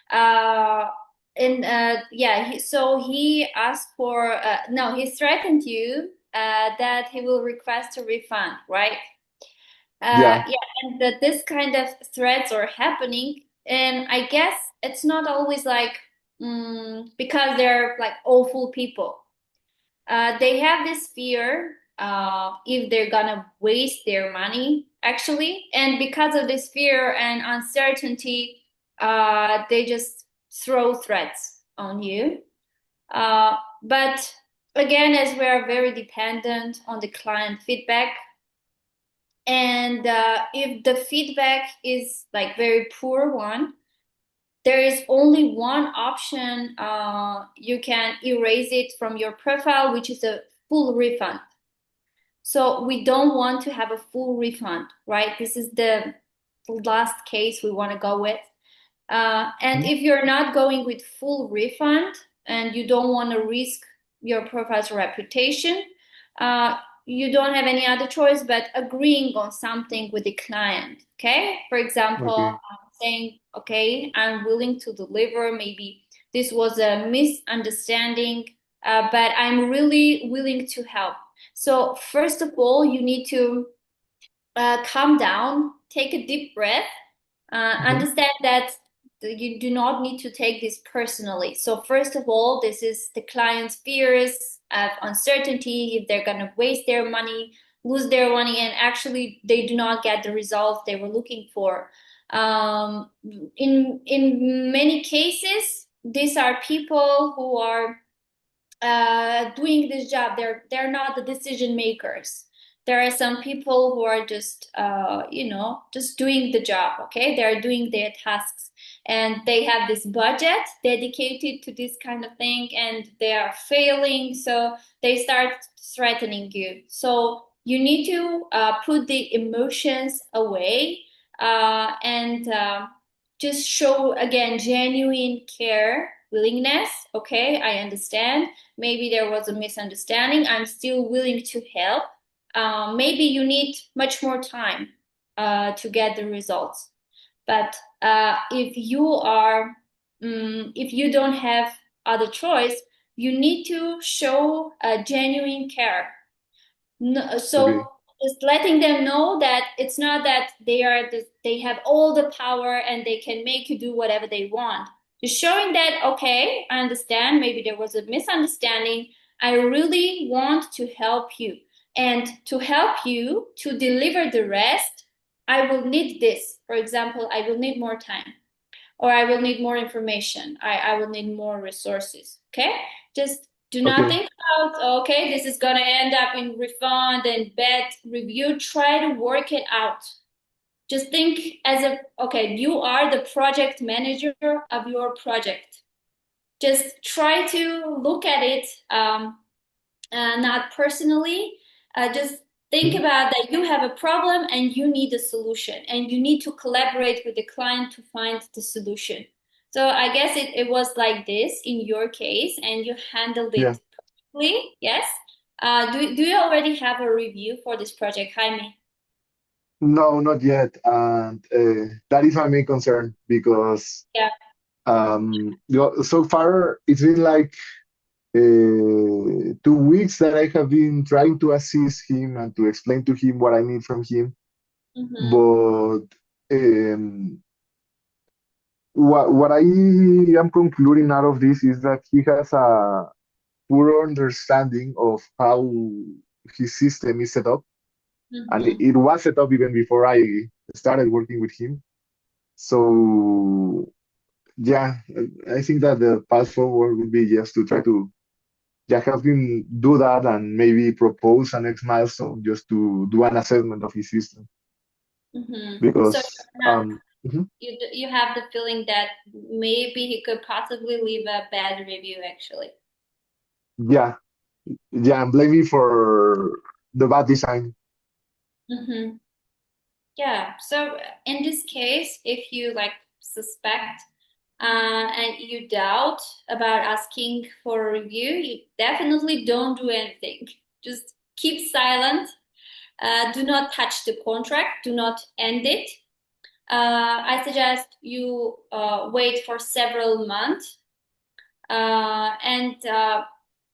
Uh, and yeah, so he asked for no, he threatened you that he will request a refund, right? Yeah. Yeah, and that this kind of threats are happening, and I guess it's not always like because they're like awful people. They have this fear if they're gonna waste their money actually. And because of this fear and uncertainty, they just throw threats on you. But again, as we are very dependent on the client feedback, and if the feedback is like very poor one, there is only one option. You can erase it from your profile, which is a full refund. So we don't want to have a full refund, right? This is the last case we want to go with. And Mhm. if you're not going with full refund and you don't want to risk your profile's reputation, uh, you don't have any other choice but agreeing on something with the client. Okay. For example, Okay. saying, okay, I'm willing to deliver. Maybe this was a misunderstanding, but I'm really willing to help. So, first of all, you need to calm down, take a deep breath, Mhm. understand that you do not need to take this personally. So, first of all, this is the client's fears of uncertainty, if they're going to waste their money, lose their money, and actually they do not get the results they were looking for. In many cases, these are people who are doing this job. They're not the decision makers. There are some people who are just just doing the job. Okay, they're doing their tasks, and they have this budget dedicated to this kind of thing, and they are failing, so they start threatening you. So you need to put the emotions away, and just show again genuine care, willingness. Okay, I understand, maybe there was a misunderstanding, I'm still willing to help. Maybe you need much more time to get the results, but if you don't have other choice, you need to show a genuine care. No, Okay. so just letting them know that it's not that they have all the power and they can make you do whatever they want. Just showing that, okay, I understand, maybe there was a misunderstanding. I really want to help you. And to help you to deliver the rest, I will need this. For example, I will need more time, or I will need more information. I will need more resources. Okay? Just do not Okay. think about, okay, this is going to end up in refund and bad review. Try to work it out. Just think as a, okay, you are the project manager of your project. Just try to look at it not personally. Just think Mhm. about that you have a problem and you need a solution, and you need to collaborate with the client to find the solution. So I guess it was like this in your case, and you handled Yeah. it perfectly. Yes. Do you already have a review for this project, Jaime? No, not yet. And that is my main concern because Yeah. so far it's been like 2 weeks that I have been trying to assist him and to explain to him what I need from him. Mm-hmm. But what I am concluding out of this is that he has a poor understanding of how his system is set up. And Mm-hmm. it was set up even before I started working with him. So yeah, I think that the path forward would be just to try to just help him do that and maybe propose a next milestone just to do an assessment of his system. Mm-hmm. So Because mhm, you have the feeling that maybe he could possibly leave a bad review, actually. yeah, yeah, I'm blaming for the bad design. Mm-hmm. Yeah. So in this case, if you like suspect and you doubt about asking for a review, you definitely don't do anything. Just keep silent. Do not touch the contract. Do not end it. I suggest you wait for several months, and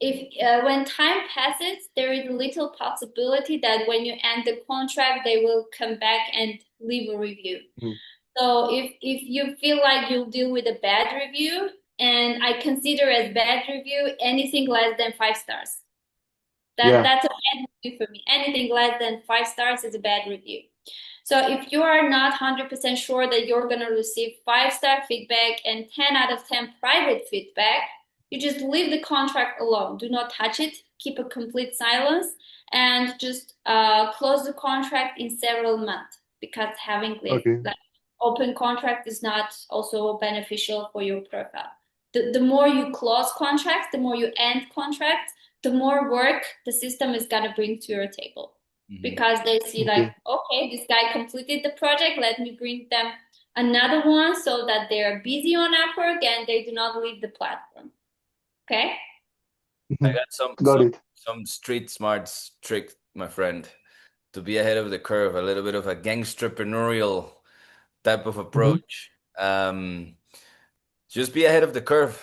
if when time passes, there is a little possibility that when you end the contract, they will come back and leave a review. Mm. So if you feel like you'll deal with a bad review, and I consider as bad review anything less than 5 stars. Yeah. That's a bad review for me. Anything less than 5 stars is a bad review. So if you are not 100% sure that you're going to receive 5-star feedback and 10 out of 10 private feedback, you just leave the contract alone. Do not touch it. Keep a complete silence and just close the contract in several months, because having Okay. like open contract is not also beneficial for your profile. The more you close contracts, the more you end contracts, the more work the system is going to bring to your table, because they see like, Okay. okay, this guy completed the project, let me bring them another one so that they're busy on Upwork and they do not leave the platform. Okay? I Mhm. got some Got it. street smarts trick, my friend, to be ahead of the curve, a little bit of a gangsterpreneurial type of Mhm. approach. Just be ahead of the curve.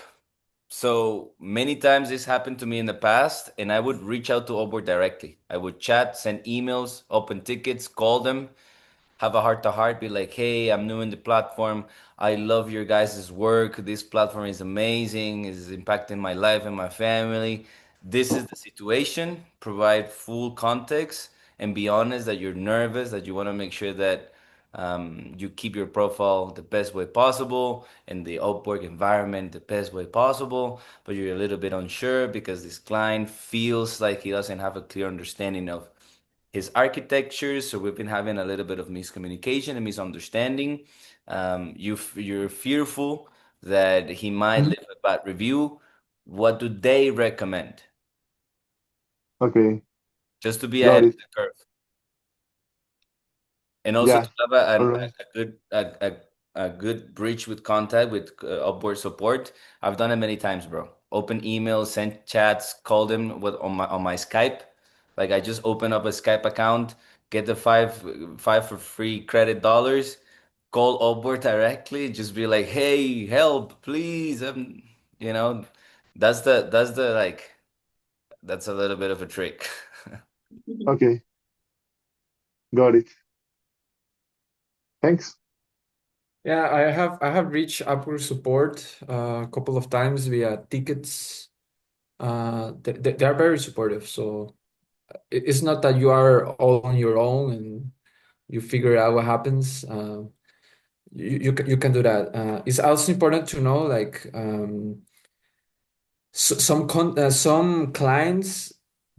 So many times this happened to me in the past, and I would reach out to Upwork directly. I would chat, send emails, open tickets, call them, have a heart to heart, be like, hey, I'm new in the platform. I love your guys' work. This platform is amazing, is impacting my life and my family. This is the situation. Provide full context and be honest that you're nervous, that you want to make sure that you keep your profile the best way possible and the Upwork environment the best way possible, but you're a little bit unsure because this client feels like he doesn't have a clear understanding of his architecture. So we've been having a little bit of miscommunication and misunderstanding. You're fearful that he might Mhm. leave a bad review. What do they recommend? Okay. Just to be Got ahead of it. the curve. And also Yeah. to have All right. a good bridge with contact with Upwork support. I've done it many times, bro. Open emails, send chats, call them with on my Skype. Like I just open up a Skype account, get the five for free credit dollars, call Upwork directly, just be like, hey, help, please. You know, that's the like that's a little bit of a trick. Okay. Got it. Thanks. Yeah, I have reached Upwork support a couple of times via tickets. They are very supportive. So it's not that you are all on your own and you figure out what happens. You can do that. It's also important to know, like, some clients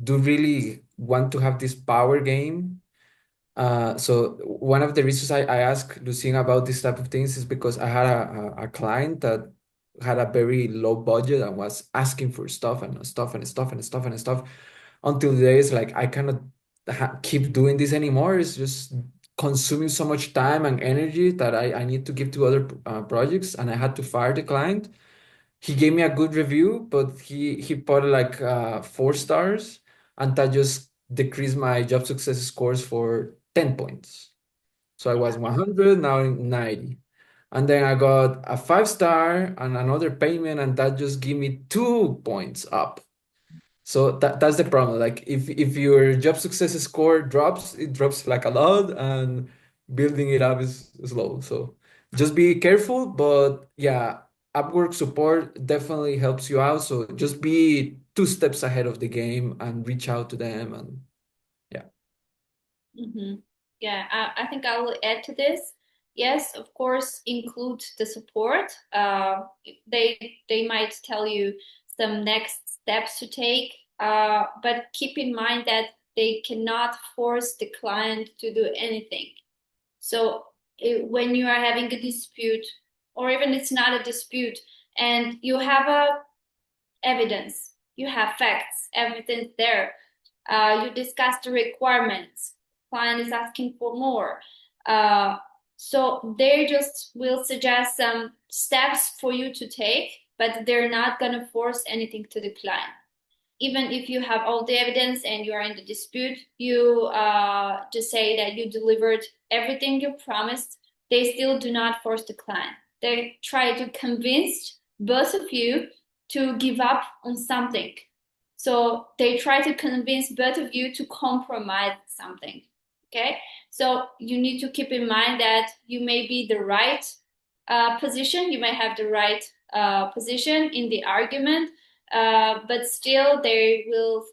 do really want to have this power game. So one of the reasons I asked Lucien about this type of things is because I had a client that had a very low budget and was asking for stuff and stuff and stuff and stuff and stuff, until the days like I cannot keep doing this anymore. It's just consuming so much time and energy that I need to give to other projects, and I had to fire the client. He gave me a good review, but he put like 4 stars, and that just decreased my job success scores for 10 points. So I was 100, now 90. And then I got a 5 star and another payment, and that just gave me 2 points up. So that's the problem. Like if your job success score drops, it drops like a lot, and building it up is slow. So just be careful. But yeah, Upwork support definitely helps you out. So just be 2 steps ahead of the game and reach out to them. And yeah. Mm-hmm. Yeah, I think I will add to this. Yes, of course, include the support. They might tell you some next steps to take, but keep in mind that they cannot force the client to do anything. So when you are having a dispute, or even it's not a dispute, and you have a evidence, you have facts, everything's there. You discuss the requirements. Client is asking for more. Uh, so they just will suggest some steps for you to take, but they're not going to force anything to the client. Even if you have all the evidence and you are in the dispute, you just say that you delivered everything you promised. They still do not force the client. They try to convince both of you to give up on something. So they try to convince both of you to compromise something. Okay. So you need to keep in mind that you may be the right position, you may have the right position in the argument, but still they will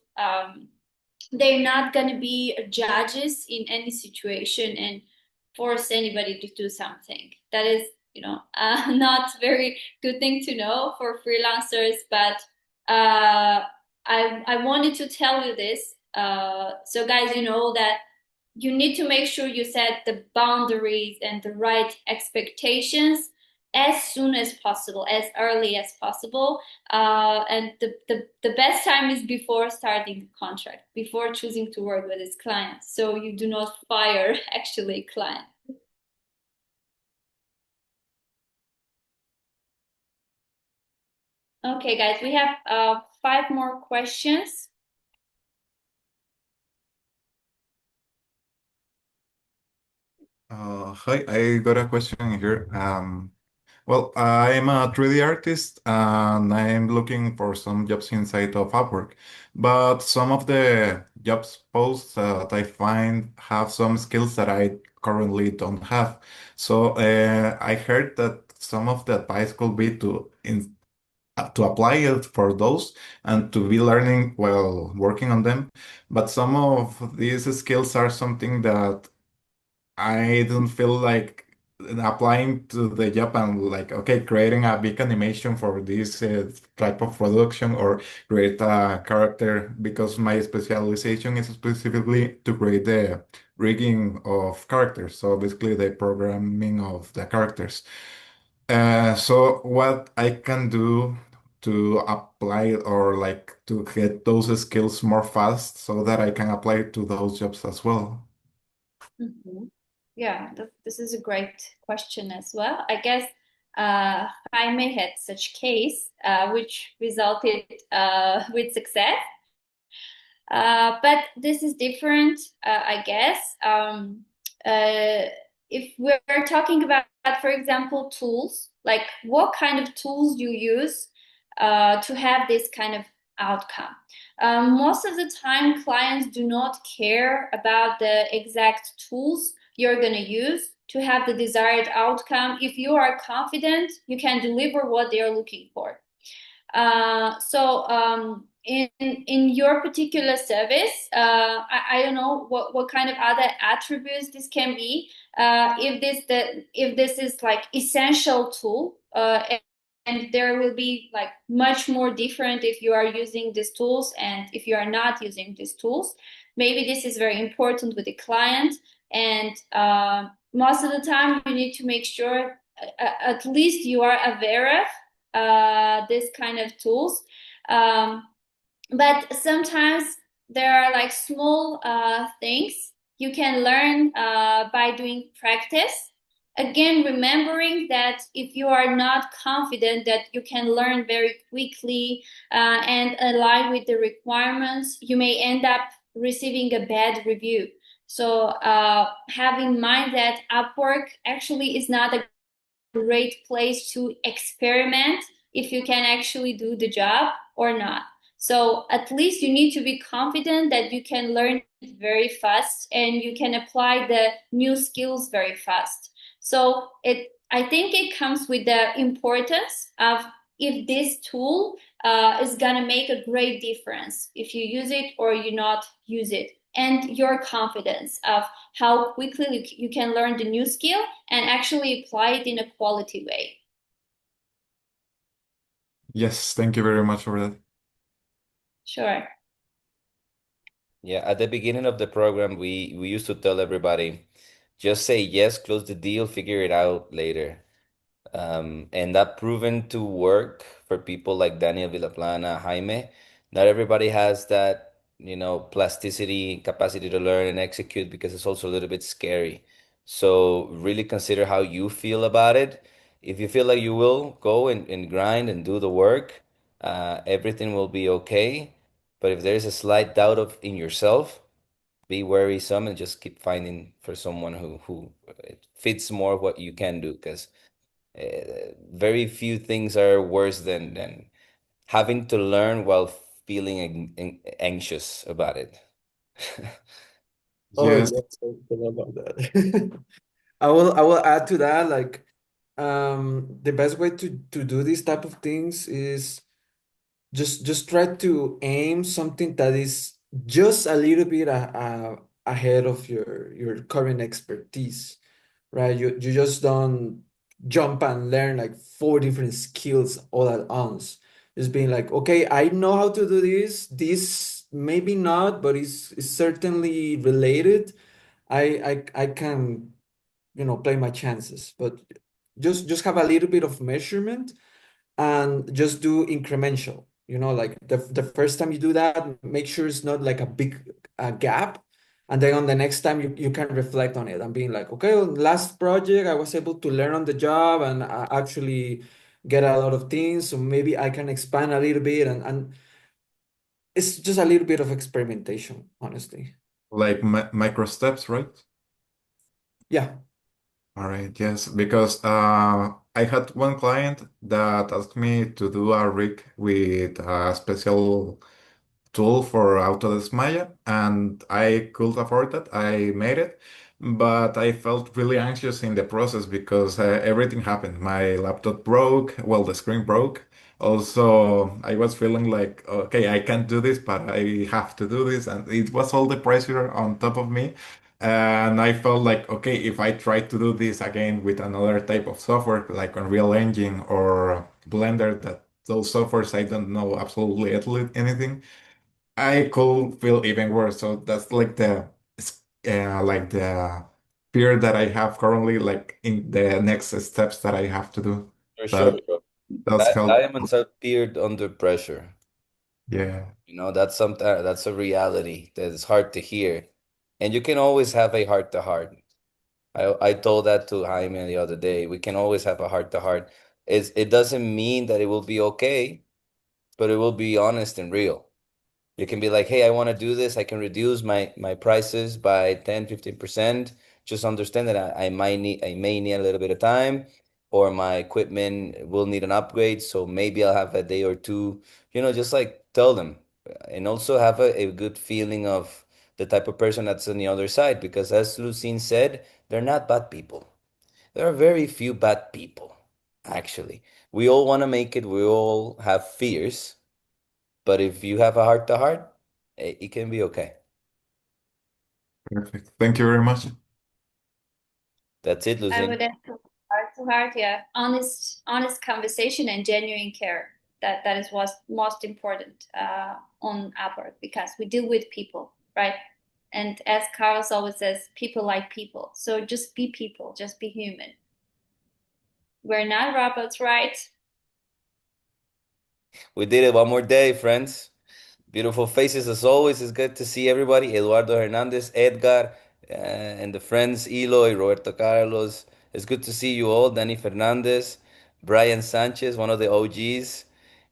they're not going to be judges in any situation and force anybody to do something. That is, not very good thing to know for freelancers, but I wanted to tell you this. So guys, you know that you need to make sure you set the boundaries and the right expectations as soon as possible, as early as possible. And the best time is before starting the contract, before choosing to work with this client. So you do not fire actually client. Okay, guys, we have 5 more questions. Hi, I got a question here. Well, I'm a 3D artist and I'm looking for some jobs inside of Upwork, but some of the jobs posts that I find have some skills that I currently don't have. So I heard that some of the advice could be to apply it for those and to be learning while working on them. But some of these skills are something that I don't feel like applying to the job and like, okay, creating a big animation for this type of production or create a character because my specialization is specifically to create the rigging of characters. So basically the programming of the characters. So what I can do to apply or like to get those skills more fast so that I can apply to those jobs as well. Mhm. Yeah, this is a great question as well. I guess Jaime had such case which resulted with success. But this is different, I guess. Uh, if we're talking about, for example, tools, like what kind of tools you use to have this kind of outcome. Most of the time, clients do not care about the exact tools you're going to use to have the desired outcome. If you are confident, you can deliver what they are looking for. In your particular service, I don't know what kind of other attributes this can be. If this is like essential tool, and there will be like much more different if you are using these tools and if you are not using these tools. Maybe this is very important with the client, and most of the time you need to make sure at least you are aware of this kind of tools. But sometimes there are like small things you can learn by doing practice. Again, remembering that if you are not confident that you can learn very quickly and align with the requirements, you may end up receiving a bad review. So have in mind that Upwork actually is not a great place to experiment if you can actually do the job or not. So at least you need to be confident that you can learn very fast and you can apply the new skills very fast. So I think it comes with the importance of if this tool is gonna make a great difference if you use it or you not use it, and your confidence of how quickly you can learn the new skill and actually apply it in a quality way. Yes, thank you very much for that. Sure. Yeah, at the beginning of the program, we used to tell everybody, just say yes, close the deal, figure it out later. And that proven to work for people like Daniel Villaplana, Jaime. Not everybody has that, plasticity, capacity to learn and execute because it's also a little bit scary. So really consider how you feel about it. If you feel like you will go and grind and do the work, everything will be okay. But if there is a slight doubt of in yourself, be worrisome and just keep finding for someone who fits more what you can do because very few things are worse than having to learn while feeling anxious about it. Oh Yes, yes, I forgot about that. I will add to that, like, the best way to do these type of things is just try to aim something that is just a little bit ahead of your current expertise, right? You just don't jump and learn like four different skills all at once. Just being like, okay, I know how to do this. This maybe not, but it's certainly related. I can, play my chances, but just have a little bit of measurement and just do incremental. Like the first time you do that, make sure it's not like a big gap. And then on the next time, you can reflect on it and being like, okay, well, last project, I was able to learn on the job and actually get a lot of things. So maybe I can expand a little bit. And it's just a little bit of experimentation, honestly. Like micro steps, right? Yeah. All right, yes, because I had one client that asked me to do a rig with a special tool for Autodesk Maya, and I could afford it. I made it, but I felt really anxious in the process because everything happened. My laptop broke, well, the screen broke. Also, I was feeling like, okay, I can't do this, but I have to do this, and it was all the pressure on top of me. And I felt like, okay, if I try to do this again with another type of software, like Unreal Engine or Blender, that those softwares I don't know absolutely anything, I could feel even worse. So that's like the fear that I have currently, like in the next steps that I have to do. For sure, But bro. does help. Diamonds are appeared under pressure. Yeah, That's a reality that is hard to hear. And you can always have a heart to heart. I told that to Jaime the other day. We can always have a heart to heart. It doesn't mean that it will be okay, but it will be honest and real. You can be like, hey, I want to do this. I can reduce my prices by 10, 15%. Just understand that I may need a little bit of time, or my equipment will need an upgrade. So maybe I'll have a day or two, just like tell them. And also have a good feeling of the type of person that's on the other side. Because as Lucine said, they're not bad people. There are very few bad people, actually. We all want to make it, we all have fears. But if you have a heart to heart, it can be okay. perfect. Thank you very much. That's it, I Lucine. would echo heart to heart, yeah. Honest conversation and genuine care. That is what's most important on Upwork because we deal with people, right? And as Carlos always says, people like people. So just be people, just be human. We're not robots, right? We did it one more day, friends. Beautiful faces as always. It's good to see everybody. Eduardo Hernandez, Edgar, and the friends, Eloy, Roberto Carlos. It's good to see you all. Danny Fernandez, Brian Sanchez, one of the OGs.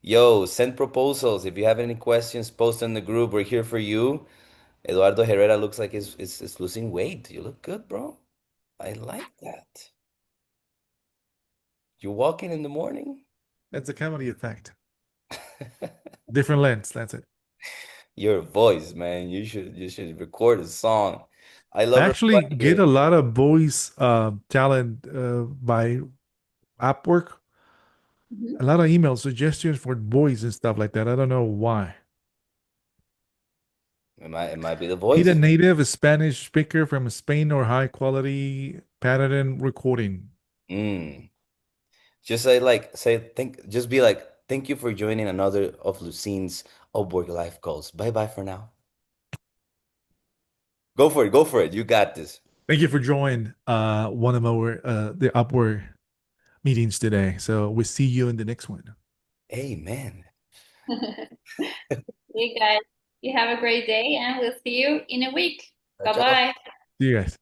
Yo, send proposals. If you have any questions, post in the group. We're here for you. Eduardo Herrera looks like he's losing weight. You look good, bro. I like that. You walking in the morning? That's a comedy effect. Different lens. That's it. Your voice, man. You should record a song. I I love actually everybody get here. a lot of voice talent by Upwork. Mhm. A lot of email suggestions for voice and stuff like that. I don't know why. It might be the Need a voice. native Spanish speaker from Spain or high quality pattern recording. Mm. Just be like, thank you for joining another of Lucine's Upwork Life Calls. Bye bye for now. Go for it. Go for it. You got this. Thank you for joining one of our the Upwork meetings today. So we see you in the next one. Amen. You guys, you have a great day and we'll see you in a week. Ciao, Bye ciao. bye. See you guys.